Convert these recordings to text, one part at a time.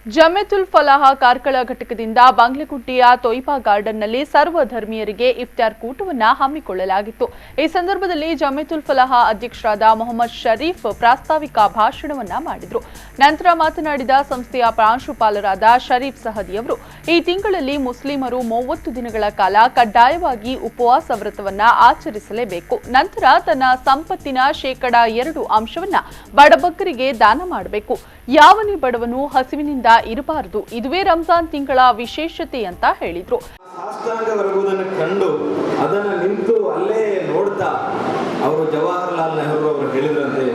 ಜಮಿಯತುಲ್ ಫಲಾಹ ಕಾರ್ಕಳ ಘಟಕದಿಂದ ಬಾಂಗ್ಲಗುಂಟೆಯ ತೊಯ್ಬಾ ಗಾರ್ಡನ್ನಲ್ಲಿ ಸರ್ವ ಧರ್ಮೀಯರಿಗೆ ಇಫ್ತಾರ್ ಕೂಟವನ್ನು ಹಮ್ಮಿಕೊಳ್ಳಲಾಗಿತ್ತು। ಈ ಸಂದರ್ಭದಲ್ಲಿ ಜಮಿಯತುಲ್ ಫಲಾಹ ಅಧ್ಯಕ್ಷರಾದ ಮೊಹಮ್ಮದ್ ಶರೀಫ್ ಪ್ರಾಸ್ತಾವಿಕ ಭಾಷಣವನ್ನ ಮಾಡಿದರು। ನಂತರ ಮಾತನಾಡಿದ ಸಂಸ್ಥೆಯ ಪ್ರಾಂಶುಪಾಲರಾದ ಶರೀಫ್ ಸಹದಿ ಅವರು, ಈ ತಿಂಗಳಲ್ಲಿ ಮುಸ್ಲಿಮರು 30 ದಿನಗಳ ಕಾಲ ಕಡ್ಡಾಯವಾಗಿ ಉಪವಾಸ ವ್ರತವನ್ನ ಆಚರಿಸಲೇಬೇಕು। ನಂತರ ತನ್ನ ಸಂಪತ್ತಿನ 2% ಅಂಶವನ್ನ ಬಡಬಗ್ಗರಿಗೆ ದಾನ ಮಾಡಬೇಕು। ಯಾವನೇ ಬಡವನು ಹಸಿವಿನಿಂದ ಇರಬಾರದು, ಇದುವೇ ರಂಜಾನ್ ತಿಂಗಳ ವಿಶೇಷತೆ ಅಂತ ಹೇಳಿದ್ರು। ಸಾಷ್ಟಾಂಗವರೆಗುವುದನ್ನು ಕಂಡು ಅದನ್ನ ನಿಂತು ಅಲ್ಲೇ ನೋಡ್ತಾ ಅವರು ಜವಾಹರಲಾಲ್ ನೆಹರು ಅವರು ಹೇಳಿದ್ರಂತೆ,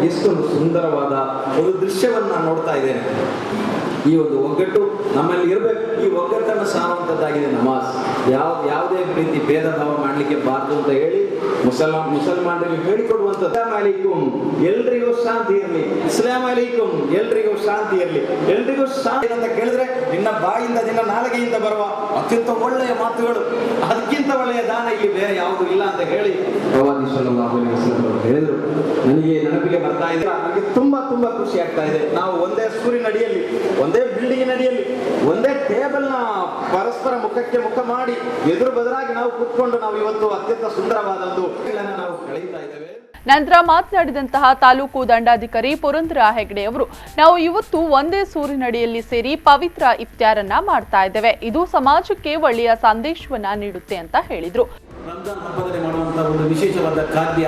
ಎಷ್ಟು ಸುಂದರವಾದ ಒಂದು ದೃಶ್ಯವನ್ನ ನೋಡ್ತಾ ಇದ್ದೇನೆ। ಈ ಒಂದು ಒಗ್ಗಟ್ಟು ನಮ್ಮಲ್ಲಿ ಇರಬೇಕು। ಈ ಒಗ್ಗಟ್ಟನ್ನು ಸಾರುವಂತದ್ದಾಗಿದೆ ನಮಾಜ್। ಯಾವುದೇ ರೀತಿ ಭೇದ ಭಾವ ಮಾಡಲಿಕ್ಕೆ ಬಾರದು ಅಂತ ಹೇಳಿ ಮುಸಲ್ಮಾನರಿಗೆ ಹೇಳಿಕೊಡುವಂಥದ್ದು। ಅಸ್ಸಲಾಂ ಅಲೈಕುಂ, ಎಲ್ರಿಗೂ ಶಾಂತಿ ಇರಲಿ। ಅಸ್ಸಲಾಂ ಅಲೈಕುಂ, ಎಲ್ರಿಗೂ ಶಾಂತಿ ಇರಲಿ। ಎಲ್ರಿಗೂ ಶಾಂತಿ ಅಂತ ಕೇಳಿದ್ರೆ ನಿನ್ನ ಬಾಯಿಂದ ನಿನ್ನ ನಾಲಿಗೆಯಿಂದ ಬರುವ ಅತ್ಯಂತ ಒಳ್ಳೆಯ ಮಾತುಗಳು, ಅದಕ್ಕಿಂತ ಒಳ್ಳೆಯ ದಾನ ಇಲ್ಲಿ ಬೇರೆ ಯಾವುದು ಇಲ್ಲ ಅಂತ ಹೇಳಿ ಪ್ರವಾದಿ ಸಲ್ಲಲ್ಲಾಹು ಅಲೈಹಿ ವಸಲ್ಲಂ ಅವರು ಹೇಳಿದರು। ನನಗೆ ನೆನಪಿಗೆ ಬರ್ತಾ ಇದೆ, ನನಗೆ ತುಂಬಾ ಖುಷಿ ಆಗ್ತಾ ಇದೆ। ನಾವು ಒಂದೇ ಸೂರಿನ ಅಡಿಯಲ್ಲಿ, ಒಂದೇ ಬಿಲ್ಡಿಂಗ್ ಅಡಿಯಲ್ಲಿ, ಒಂದೇ ಟೇಬಲ್ ನ ಪರಸ್ಪರ ಮುಖಕ್ಕೆ ಮುಖ ಮಾಡಿ ಎದುರು ಬದಲಾಗಿ ನಾವು ಕೂತ್ಕೊಂಡು ನಾವು ಇವತ್ತು ಅತ್ಯಂತ ಸುಂದರವಾದ ಒಂದು ನಾವು ಕಳೆಯುತ್ತಾ ಇದ್ದೇವೆ। ನಂತರ ಮಾತನಾಡಿದಂತಹ ತಾಲೂಕು ದಂಡಾಧಿಕಾರಿ ಪುರಂದರ ಹೆಗಡೆ ಅವರು, ನಾವು ಇವತ್ತು ಒಂದೇ ಸೂರಿನಡಿಯಲ್ಲಿ ಸೇರಿ ಪವಿತ್ರ ಇಫ್ತಾರನ್ನ ಮಾಡ್ತಾ ಇದ್ದೇವೆ। ಇದು ಸಮಾಜಕ್ಕೆ ಒಳ್ಳೆಯ ಸಂದೇಶವನ್ನ ನೀಡುತ್ತೆ ಅಂತ ಹೇಳಿದ್ರು। ರಂಜಾನ್ ಹಬ್ಬದಲ್ಲಿ ಮಾಡುವಂತಹ ಒಂದು ವಿಶೇಷವಾದ ಖಾದ್ಯ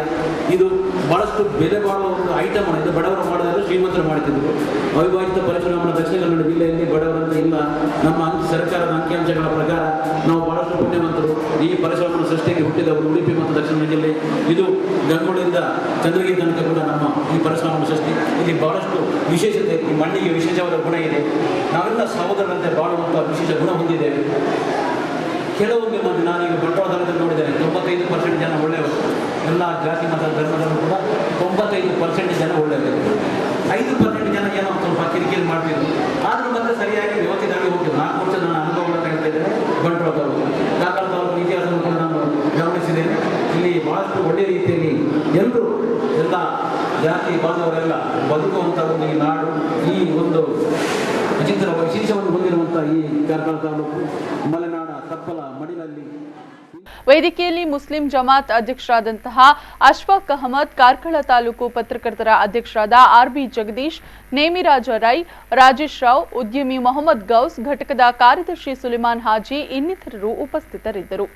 ಇದು, ಬಹಳಷ್ಟು ಬೆಲೆ ಬಾಳುವ ಒಂದು ಐಟಮ್ ಇದು। ಬಡವರು ಮಾಡೋದಾದ್ರೆ ಶ್ರೀಮಂತರು ಮಾಡ್ತಿದ್ರು। ಅವಿಭಾಜಿತ ಪರಿಶ್ರಮ ದಕ್ಷಿಣ ಕನ್ನಡ ಜಿಲ್ಲೆಯಲ್ಲಿ ಬಡವರಂತ ಇಲ್ಲ। ನಮ್ಮ ಸರ್ಕಾರದ ಅಂಕಿಅಂಶಗಳ ಪ್ರಕಾರ ನಾವು ಬಹಳಷ್ಟು ಪುಣ್ಯವಂತರು। ಈ ಪರಿಶ್ರಮ ಸೃಷ್ಟಿಗೆ ಹುಟ್ಟಿದವರು ಉಡುಪಿ ಮತ್ತು ದಕ್ಷಿಣ ಜಿಲ್ಲೆ, ಇದು ಗಂಗೋಳಿಯಿಂದ ಚಂದ್ರಗಿರಿ ತನಕ ಕೂಡ ನಮ್ಮ ಈ ಪರಿಶ್ರಮ ಸೃಷ್ಟಿ। ಇಲ್ಲಿ ಬಹಳಷ್ಟು ವಿಶೇಷತೆ, ಈ ಮಣ್ಣಿಗೆ ವಿಶೇಷವಾದ ಗುಣ ಇದೆ। ನಾವೆಲ್ಲ ಸಹೋದರರಂತೆ ಬಾಳುವಂತಹ ವಿಶೇಷ ಗುಣ ಹೊಂದಿದ್ದೇವೆ। ಕೆಲವೊಂದು ಮಂದಿ, ನಾನೀಗ ಬಂಟ್ವಾಳದಲ್ಲಿ ನೋಡಿದ್ದೇನೆ, 95% ಜನ ಒಳ್ಳೆಯವರು, ಎಲ್ಲ ಜಾತಿ ಮತ ಧರ್ಮದಲ್ಲೂ ಕೂಡ 95% ಜನ ಒಳ್ಳೆಯವರು। 5% ಜನ ಏನೋ ಸ್ವಲ್ಪ ಕಿರಿಕಿರಿ ಮಾಡ್ತಿದ್ರು, ಆದರೂ ಮತ್ತೆ ಸರಿಯಾಗಿ ವ್ಯವಸ್ಥಿತವಾಗಿ ಹೋಗ್ತಿದ್ರು। 4 ವರ್ಷ ನನ್ನ ಅನುಭವಗಳನ್ನು ಹೇಳ್ತಾ ಇದ್ದೇನೆ ಬಂಟ್ವಾಳದವರು, ಕಾಕಡದವರು ಇತಿಹಾಸವನ್ನು ಕೂಡ ನಾನು ಗಮನಿಸಿದ್ದೇನೆ। ಇಲ್ಲಿ ಬಹಳಷ್ಟು ಒಳ್ಳೆಯ ರೀತಿಯಲ್ಲಿ ಎಲ್ಲರೂ, ಎಲ್ಲ ಜಾತಿ ಬಾಂಧವರೆಲ್ಲ ಬದುಕುವಂಥ ಒಂದು ಈ ನಾಡು, ಈ ಒಂದು ವಿಚಿತ್ರ ವಿಶೇಷವನ್ನು ಹೊಂದಿರುವಂಥ ಈ ಕಾರ್ಕಳ ತಾಲೂಕು ಮಲೆನಾಡ ತಪ್ಪಲ ಮಡಿಲಲ್ಲಿ ವೇದಿಕೆಯಲ್ಲಿ ಮುಸ್ಲಿಂ ಜಮಾತ್ ಅಧ್ಯಕ್ಷರಾದಂತಹ ಅಶ್ಫಾಕ್ ಅಹಮದ್, ಕಾರ್ಕಳ ತಾಲೂಕು ಪತ್ರಕರ್ತರ ಅಧ್ಯಕ್ಷರಾದ ಆರ್ಬಿ ಜಗದೀಶ್, ನೇಮಿರಾಜ ರೈ, ರಾಜೇಶ್ ರಾವ್, ಉದ್ಯಮಿ ಮೊಹಮ್ಮದ್ ಗೌಸ್, ಘಟಕದ ಕಾರ್ಯದರ್ಶಿ ಸುಲಿಮಾನ್ ಹಾಜಿ ಇನ್ನಿತರರು ಉಪಸ್ಥಿತರಿದ್ದರು।